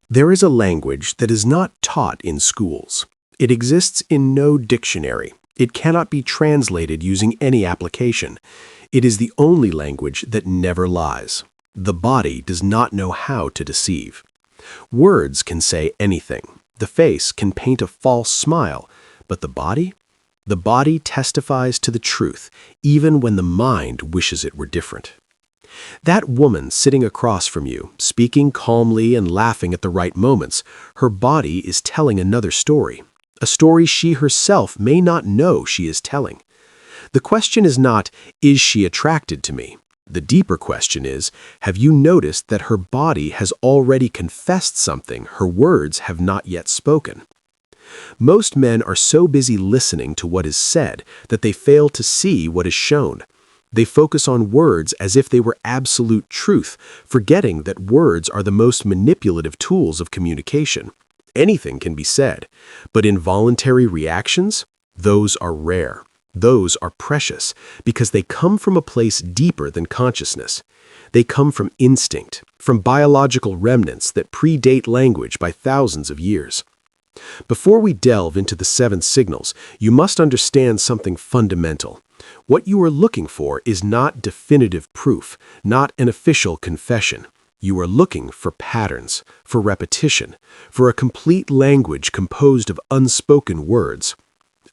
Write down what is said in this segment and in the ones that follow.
There is a language that is not taught in schools. It exists in no dictionary. It cannot be translated using any application. It is the only language that never lies. The body does not know how to deceive. Words can say anything. The face can paint a false smile, but the body? The body testifies to the truth, even when the mind wishes it were different. That woman sitting across from you, speaking calmly and laughing at the right moments, her body is telling another story, a story she herself may not know she is telling. The question is not, is she attracted to me? The deeper question is, have you noticed that her body has already confessed something her words have not yet spoken? Most men are so busy listening to what is said that they fail to see what is shown. They focus on words as if they were absolute truth, forgetting that words are the most manipulative tools of communication. Anything can be said, but involuntary reactions? Those are rare. Those are precious because they come from a place deeper than consciousness. They come from instinct, from biological remnants that predate language by thousands of years. Before we delve into the 7 signals, you must understand something fundamental. What you are looking for is not definitive proof, not an official confession. You are looking for patterns, for repetition, for a complete language composed of unspoken words.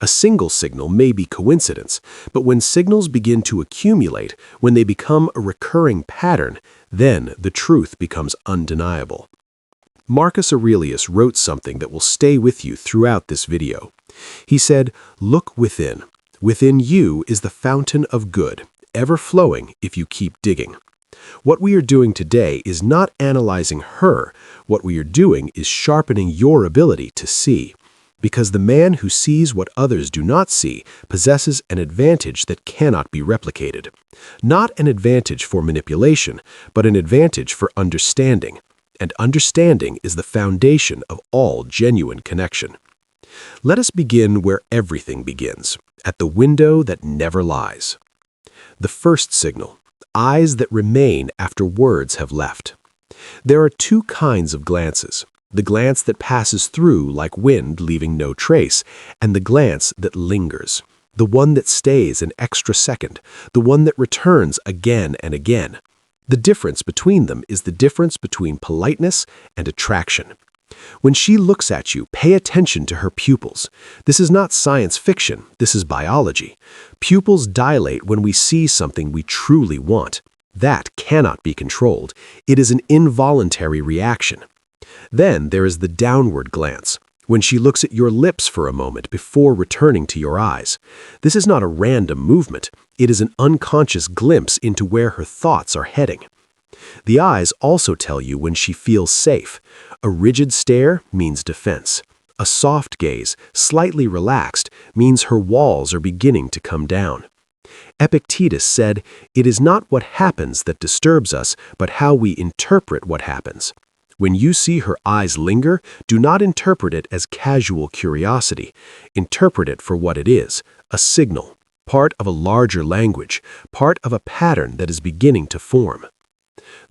A single signal may be coincidence, but when signals begin to accumulate, when they become a recurring pattern, then the truth becomes undeniable. Marcus Aurelius wrote something that will stay with you throughout this video. He said, "Look within. Within you is the fountain of good, ever flowing if you keep digging." What we are doing today is not analyzing her. What we are doing is sharpening your ability to see. Because the man who sees what others do not see possesses an advantage that cannot be replicated. Not an advantage for manipulation, but an advantage for understanding. And understanding is the foundation of all genuine connection. Let us begin where everything begins, at the window that never lies. The first signal, eyes that remain after words have left. There are 2 kinds of glances. The glance that passes through like wind, leaving no trace, and the glance that lingers. The one that stays an extra second, the one that returns again and again. The difference between them is the difference between politeness and attraction. When she looks at you, pay attention to her pupils. This is not science fiction, this is biology. Pupils dilate when we see something we truly want. That cannot be controlled. It is an involuntary reaction. Then there is the downward glance, when she looks at your lips for a moment before returning to your eyes. This is not a random movement. It is an unconscious glimpse into where her thoughts are heading. The eyes also tell you when she feels safe. A rigid stare means defense. A soft gaze, slightly relaxed, means her walls are beginning to come down. Epictetus said, "It is not what happens that disturbs us, but how we interpret what happens." When you see her eyes linger, do not interpret it as casual curiosity. Interpret it for what it is, a signal, part of a larger language, part of a pattern that is beginning to form.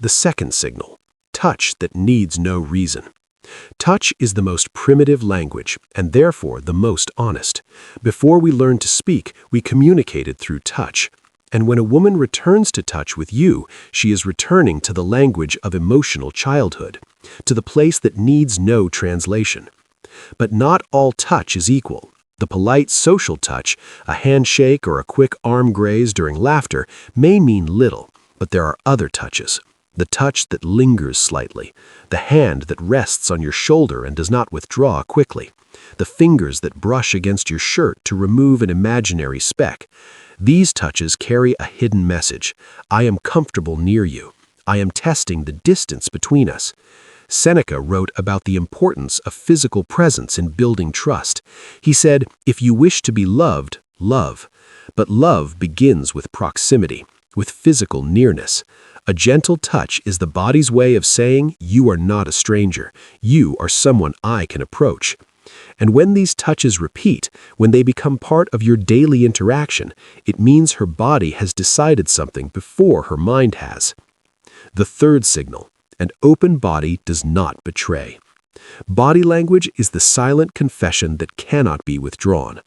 The second signal, touch that needs no reason. Touch is the most primitive language, and therefore the most honest. Before we learned to speak, we communicated through touch. And when a woman returns to touch with you, she is returning to the language of emotional childhood, to the place that needs no translation. But not all touch is equal. The polite social touch, a handshake or a quick arm graze during laughter, may mean little, but there are other touches. The touch that lingers slightly, the hand that rests on your shoulder and does not withdraw quickly, the fingers that brush against your shirt to remove an imaginary speck. These touches carry a hidden message. I am comfortable near you. I am testing the distance between us. Seneca wrote about the importance of physical presence in building trust. He said, "If you wish to be loved, love." But love begins with proximity, with physical nearness. A gentle touch is the body's way of saying, "You are not a stranger. You are someone I can approach." And when these touches repeat, when they become part of your daily interaction, it means her body has decided something before her mind has. The third signal, an open body does not betray. Body language is the silent confession that cannot be withdrawn.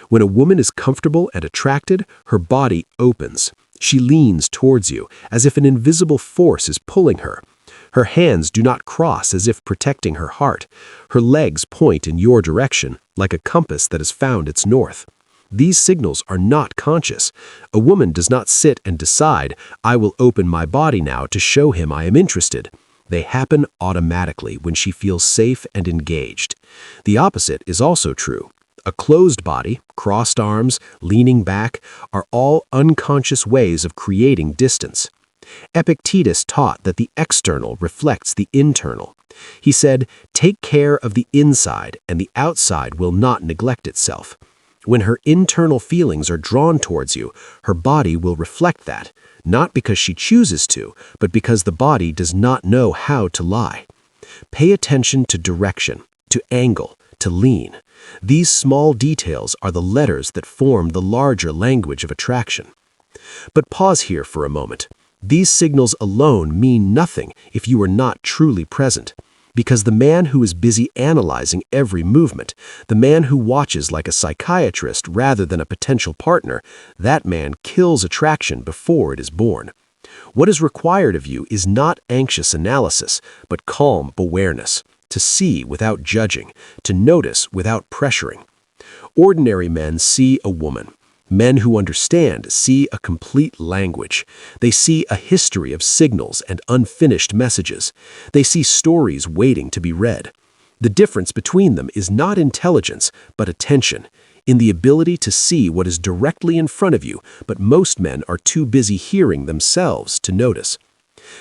When a woman is comfortable and attracted, her body opens. She leans towards you, as if an invisible force is pulling her. Her hands do not cross as if protecting her heart. Her legs point in your direction, like a compass that has found its north. These signals are not conscious. A woman does not sit and decide, "I will open my body now to show him I am interested." They happen automatically when she feels safe and engaged. The opposite is also true. A closed body, crossed arms, leaning back, are all unconscious ways of creating distance. Epictetus taught that the external reflects the internal. He said, "Take care of the inside, and the outside will not neglect itself." When her internal feelings are drawn towards you, her body will reflect that, not because she chooses to, but because the body does not know how to lie. Pay attention to direction, to angle, to lean. These small details are the letters that form the larger language of attraction. But pause here for a moment. These signals alone mean nothing if you are not truly present. Because the man who is busy analyzing every movement, the man who watches like a psychiatrist rather than a potential partner, that man kills attraction before it is born. What is required of you is not anxious analysis, but calm awareness, to see without judging, to notice without pressuring. Ordinary men see a woman. Men who understand see a complete language. They see a history of signals and unfinished messages. They see stories waiting to be read. The difference between them is not intelligence, but attention, in the ability to see what is directly in front of you, but most men are too busy hearing themselves to notice.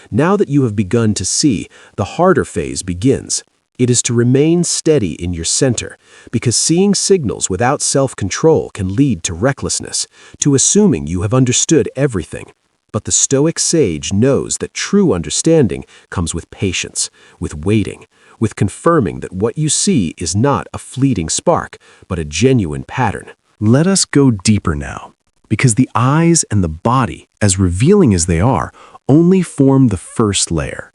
Now that you have begun to see, the harder phase begins. It is to remain steady in your center, because seeing signals without self-control can lead to recklessness, to assuming you have understood everything. But the Stoic sage knows that true understanding comes with patience, with waiting, with confirming that what you see is not a fleeting spark, but a genuine pattern. Let us go deeper now, because the eyes and the body, as revealing as they are, only form the first layer.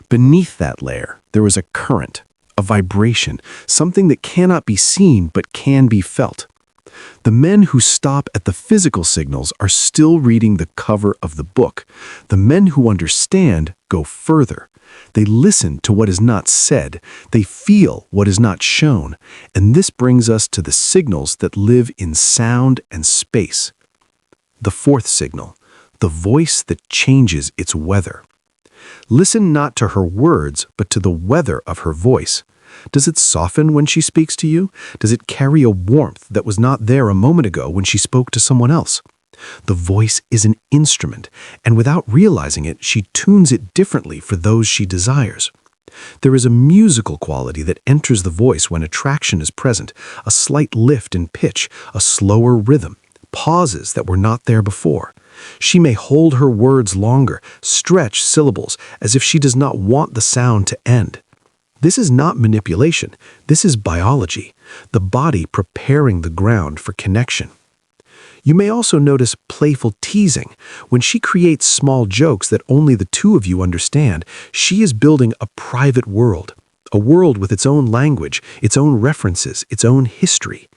Beneath that layer, there is a current, a vibration, something that cannot be seen but can be felt. The men who stop at the physical signals are still reading the cover of the book. The men who understand go further. They listen to what is not said. They feel what is not shown. And this brings us to the signals that live in sound and space. The fourth signal, the voice that changes its weather. Listen not to her words, but to the weather of her voice. Does it soften when she speaks to you? Does it carry a warmth that was not there a moment ago when she spoke to someone else? The voice is an instrument, and without realizing it, she tunes it differently for those she desires. There is a musical quality that enters the voice when attraction is present, a slight lift in pitch, a slower rhythm, pauses that were not there before. She may hold her words longer, stretch syllables, as if she does not want the sound to end. This is not manipulation. This is biology, the body preparing the ground for connection. You may also notice playful teasing. When she creates small jokes that only the two of you understand, she is building a private world, a world with its own language, its own references, its own history.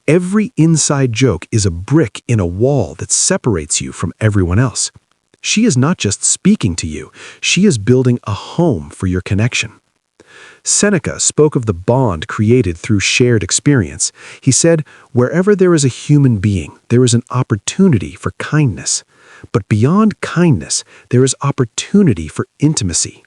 Every inside joke is a brick in a wall that separates you from everyone else. She is not just speaking to you, she is building a home for your connection. Seneca spoke of the bond created through shared experience. He said, "Wherever there is a human being, there is an opportunity for kindness. But beyond kindness, there is opportunity for intimacy.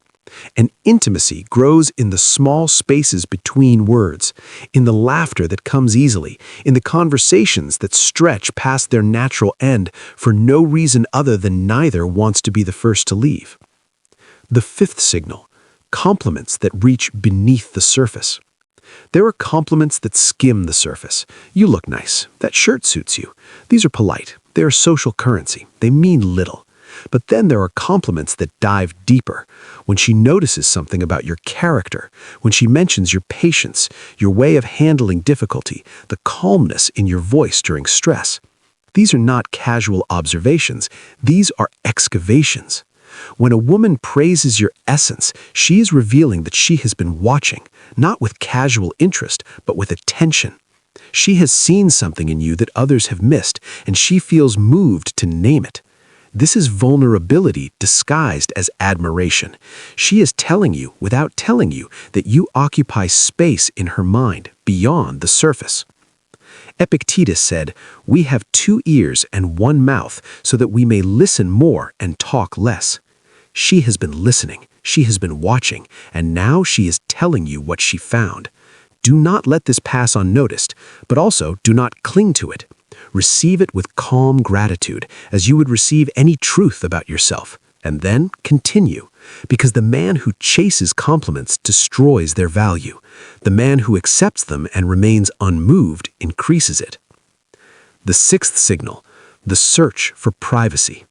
And intimacy grows in the small spaces between words, in the laughter that comes easily, in the conversations that stretch past their natural end for no reason other than neither wants to be the first to leave." The fifth signal, compliments that reach beneath the surface. There are compliments that skim the surface. "You look nice. That shirt suits you." These are polite. They are social currency. They mean little. But then there are compliments that dive deeper. When she notices something about your character, when she mentions your patience, your way of handling difficulty, the calmness in your voice during stress. These are not casual observations. These are excavations. When a woman praises your essence, she is revealing that she has been watching, not with casual interest, but with attention. She has seen something in you that others have missed, and she feels moved to name it. This is vulnerability disguised as admiration. She is telling you, without telling you, that you occupy space in her mind, beyond the surface. Epictetus said, "We have 2 ears and 1 mouth, so that we may listen more and talk less." She has been listening, she has been watching, and now she is telling you what she found. Do not let this pass unnoticed, but also do not cling to it. Receive it with calm gratitude, as you would receive any truth about yourself, and then continue, because the man who chases compliments destroys their value. The man who accepts them and remains unmoved increases it. The 6th signal, the search for privacy.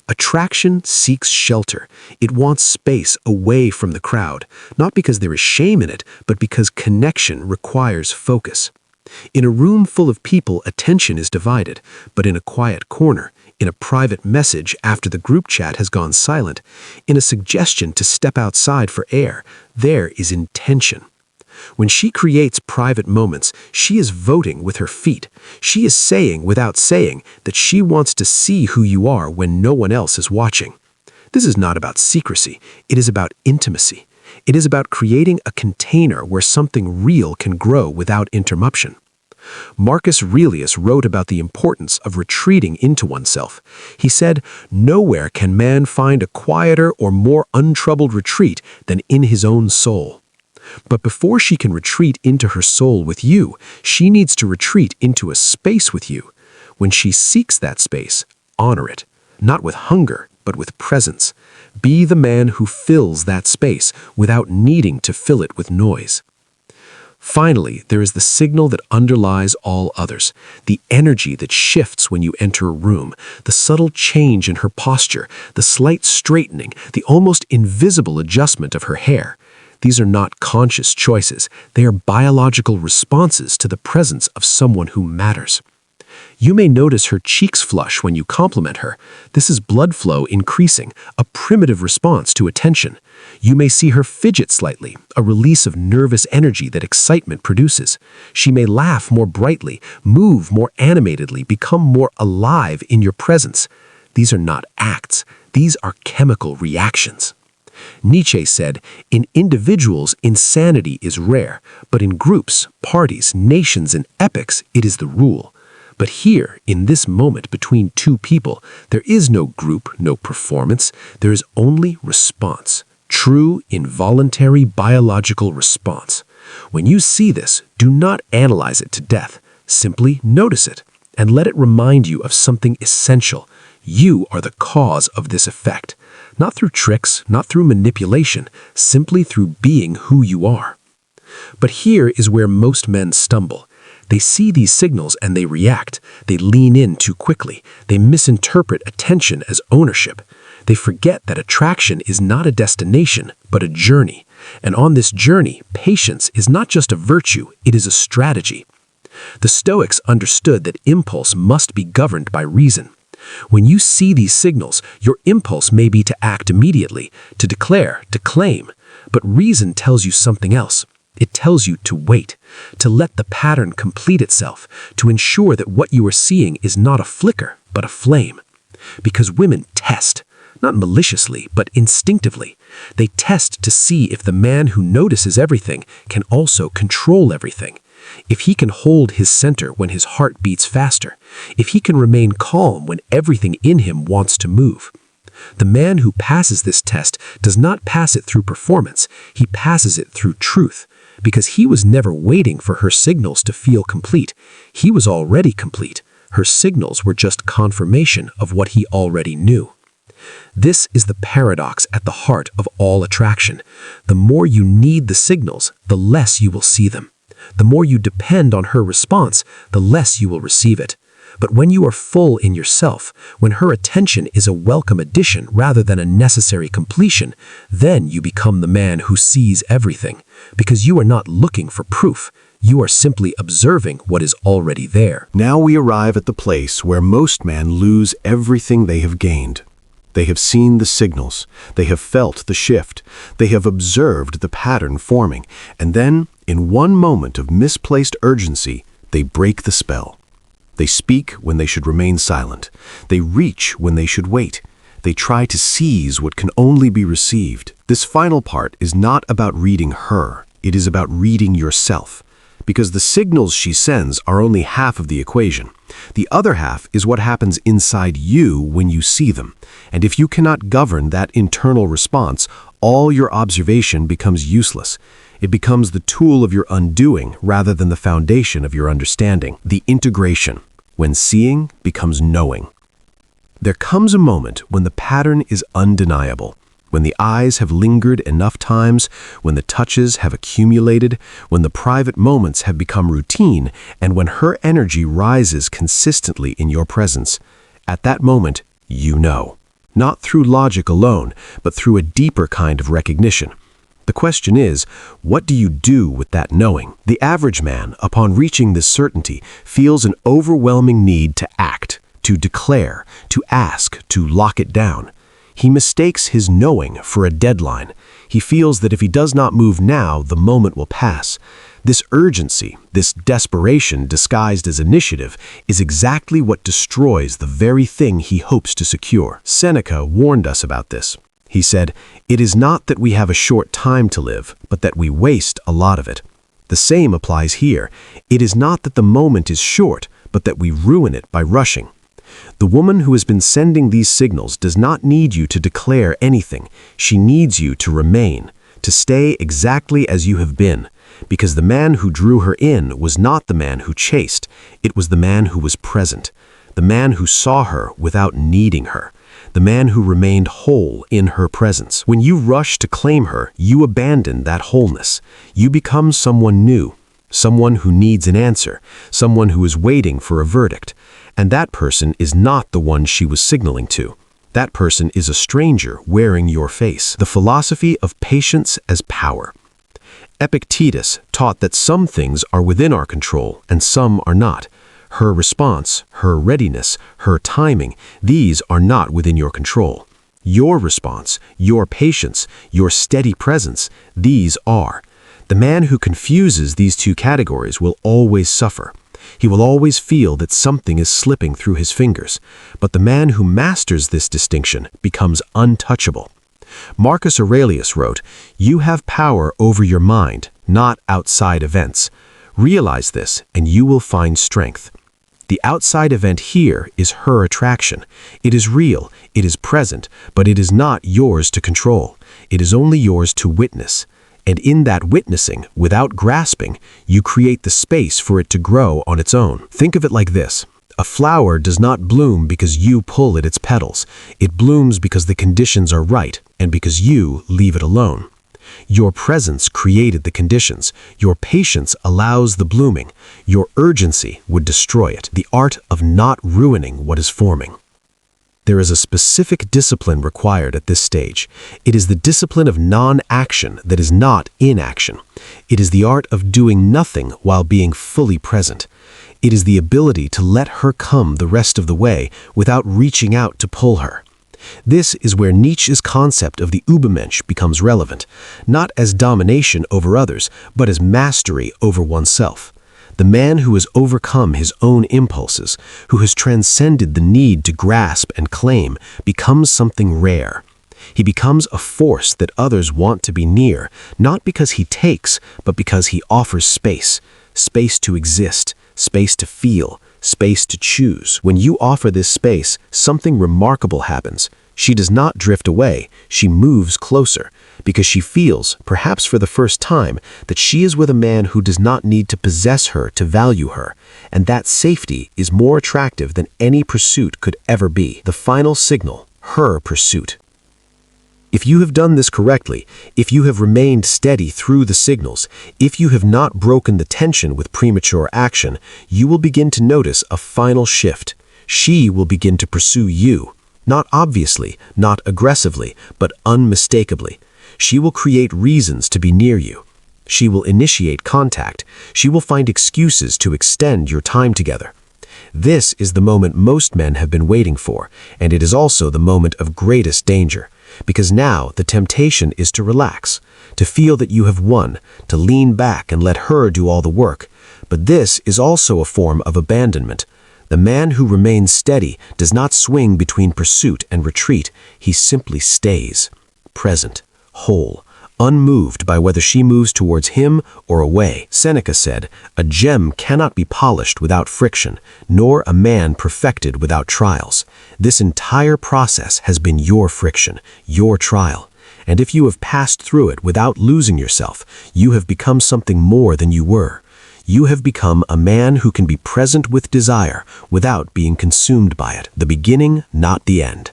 Attraction seeks shelter. It wants space away from the crowd, not because there is shame in it, but because connection requires focus. In a room full of people, attention is divided, but in a quiet corner, in a private message after the group chat has gone silent, in a suggestion to step outside for air, there is intention. When she creates private moments, she is voting with her feet. She is saying without saying that she wants to see who you are when no one else is watching. This is not about secrecy, it is about intimacy. It is about creating a container where something real can grow without interruption. Marcus Aurelius wrote about the importance of retreating into oneself. He said, "Nowhere can man find a quieter or more untroubled retreat than in his own soul." But before she can retreat into her soul with you, she needs to retreat into a space with you. When she seeks that space, honor it, not with hunger, but with presence. Be the man who fills that space without needing to fill it with noise. Finally, there is the signal that underlies all others, the energy that shifts when you enter a room, the subtle change in her posture, the slight straightening, the almost invisible adjustment of her hair. These are not conscious choices, they are biological responses to the presence of someone who matters. You may notice her cheeks flush when you compliment her. This is blood flow increasing, a primitive response to attention. You may see her fidget slightly, a release of nervous energy that excitement produces. She may laugh more brightly, move more animatedly, become more alive in your presence. These are not acts, these are chemical reactions. Nietzsche said, "In individuals, insanity is rare, but in groups, parties, nations, and epochs, it is the rule." But here, in this moment between 2 people, there is no group, no performance, there is only response. True, involuntary, biological response. When you see this, do not analyze it to death. Simply notice it, and let it remind you of something essential. You are the cause of this effect. Not through tricks, not through manipulation, simply through being who you are. But here is where most men stumble. They see these signals and they react. They lean in too quickly. They misinterpret attention as ownership. They forget that attraction is not a destination, but a journey. And on this journey, patience is not just a virtue, it is a strategy. The Stoics understood that impulse must be governed by reason. When you see these signals, your impulse may be to act immediately, to declare, to claim, but reason tells you something else. It tells you to wait, to let the pattern complete itself, to ensure that what you are seeing is not a flicker, but a flame. Because women test, not maliciously, but instinctively. They test to see if the man who notices everything can also control everything. If he can hold his center when his heart beats faster, if he can remain calm when everything in him wants to move. The man who passes this test does not pass it through performance, he passes it through truth, because he was never waiting for her signals to feel complete. He was already complete. Her signals were just confirmation of what he already knew. This is the paradox at the heart of all attraction. The more you need the signals, the less you will see them. The more you depend on her response, the less you will receive it. But when you are full in yourself, when her attention is a welcome addition rather than a necessary completion, then you become the man who sees everything, because you are not looking for proof. You are simply observing what is already there. Now we arrive at the place where most men lose everything they have gained. They have seen the signals. They have felt the shift. They have observed the pattern forming. And then, in one moment of misplaced urgency, they break the spell. They speak when they should remain silent. They reach when they should wait. They try to seize what can only be received. This final part is not about reading her. It is about reading yourself. Because the signals she sends are only half of the equation. The other half is what happens inside you when you see them. And if you cannot govern that internal response, all your observation becomes useless. It becomes the tool of your undoing rather than the foundation of your understanding. The integration, when seeing becomes knowing. There comes a moment when the pattern is undeniable. When the eyes have lingered enough times, when the touches have accumulated, when the private moments have become routine, and when her energy rises consistently in your presence, at that moment, you know. Not through logic alone, but through a deeper kind of recognition. The question is, what do you do with that knowing? The average man, upon reaching this certainty, feels an overwhelming need to act, to declare, to ask, to lock it down. He mistakes his knowing for a deadline. He feels that if he does not move now, the moment will pass. This urgency, this desperation disguised as initiative, is exactly what destroys the very thing he hopes to secure. Seneca warned us about this. He said, "It is not that we have a short time to live, but that we waste a lot of it." The same applies here. It is not that the moment is short, but that we ruin it by rushing. The woman who has been sending these signals does not need you to declare anything. She needs you to remain, to stay exactly as you have been, because the man who drew her in was not the man who chased. It was the man who was present, the man who saw her without needing her, the man who remained whole in her presence. When you rush to claim her, you abandon that wholeness. You become someone new, someone who needs an answer, someone who is waiting for a verdict. And that person is not the one she was signaling to. That person is a stranger wearing your face. The philosophy of patience as power. Epictetus taught that some things are within our control and some are not. Her response, her readiness, her timing, these are not within your control. Your response, your patience, your steady presence, these are. The man who confuses these two categories will always suffer. He will always feel that something is slipping through his fingers, but the man who masters this distinction becomes untouchable. Marcus Aurelius wrote, "You have power over your mind, not outside events. Realize this, and you will find strength." The outside event here is her attraction. It is real, it is present, but it is not yours to control. It is only yours to witness. And in that witnessing, without grasping, you create the space for it to grow on its own. Think of it like this. A flower does not bloom because you pull at its petals. It blooms because the conditions are right and because you leave it alone. Your presence created the conditions. Your patience allows the blooming. Your urgency would destroy it. The art of not ruining what is forming. There is a specific discipline required at this stage. It is the discipline of non-action that is not inaction. It is the art of doing nothing while being fully present. It is the ability to let her come the rest of the way without reaching out to pull her. This is where Nietzsche's concept of the Übermensch becomes relevant, not as domination over others, but as mastery over oneself. The man who has overcome his own impulses, who has transcended the need to grasp and claim, becomes something rare. He becomes a force that others want to be near, not because he takes, but because he offers space. Space to exist, space to feel, space to choose. When you offer this space, something remarkable happens. She does not drift away, she moves closer, because she feels, perhaps for the first time, that she is with a man who does not need to possess her to value her, and that safety is more attractive than any pursuit could ever be. The final signal, her pursuit. If you have done this correctly, if you have remained steady through the signals, if you have not broken the tension with premature action, you will begin to notice a final shift. She will begin to pursue you. Not obviously, not aggressively, but unmistakably. She will create reasons to be near you. She will initiate contact. She will find excuses to extend your time together. This is the moment most men have been waiting for, and it is also the moment of greatest danger, because now the temptation is to relax, to feel that you have won, to lean back and let her do all the work. But this is also a form of abandonment. The man who remains steady does not swing between pursuit and retreat. He simply stays, present, whole, unmoved by whether she moves towards him or away. Seneca said, "A gem cannot be polished without friction, nor a man perfected without trials." This entire process has been your friction, your trial. And if you have passed through it without losing yourself, you have become something more than you were. You have become a man who can be present with desire without being consumed by it. The beginning, not the end.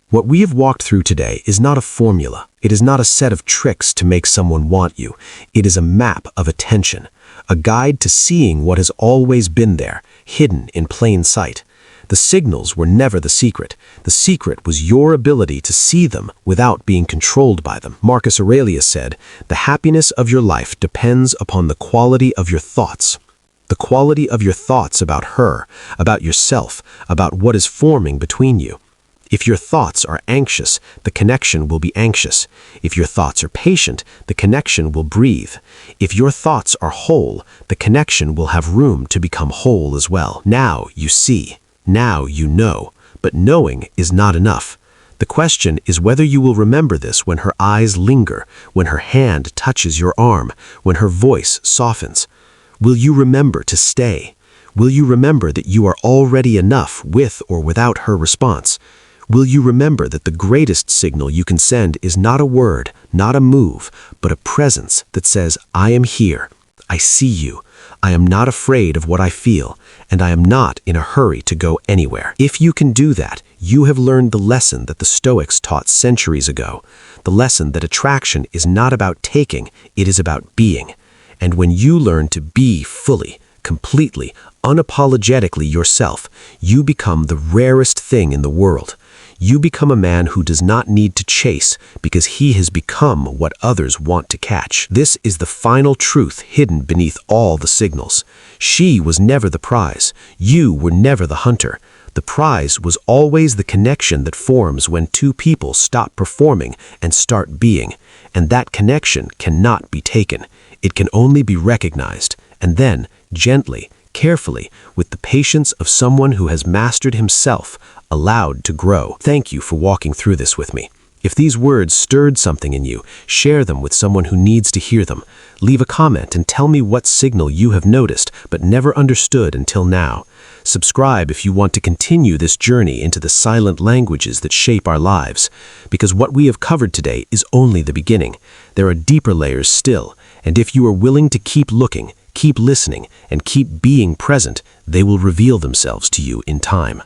What we have walked through today is not a formula. It is not a set of tricks to make someone want you. It is a map of attention, a guide to seeing what has always been there, hidden in plain sight. The signals were never the secret. The secret was your ability to see them without being controlled by them. Marcus Aurelius said, "The happiness of your life depends upon the quality of your thoughts." The quality of your thoughts about her, about yourself, about what is forming between you. If your thoughts are anxious, the connection will be anxious. If your thoughts are patient, the connection will breathe. If your thoughts are whole, the connection will have room to become whole as well. Now you see. Now you know. But knowing is not enough. The question is whether you will remember this when her eyes linger, when her hand touches your arm, when her voice softens. Will you remember to stay? Will you remember that you are already enough with or without her response? Will you remember that the greatest signal you can send is not a word, not a move, but a presence that says, "I am here. I see you. I am not afraid of what I feel, and I am not in a hurry to go anywhere." If you can do that, you have learned the lesson that the Stoics taught centuries ago, the lesson that attraction is not about taking, it is about being. And when you learn to be fully, completely, unapologetically yourself, you become the rarest thing in the world. You become a man who does not need to chase because he has become what others want to catch. This is the final truth hidden beneath all the signals. She was never the prize. You were never the hunter. The prize was always the connection that forms when two people stop performing and start being. And that connection cannot be taken. It can only be recognized. And then, gently, carefully, with the patience of someone who has mastered himself, allowed to grow. Thank you for walking through this with me. If these words stirred something in you, share them with someone who needs to hear them. Leave a comment and tell me what signal you have noticed but never understood until now. Subscribe if you want to continue this journey into the silent languages that shape our lives, because what we have covered today is only the beginning. There are deeper layers still, and if you are willing to keep looking, keep listening, and keep being present, they will reveal themselves to you in time.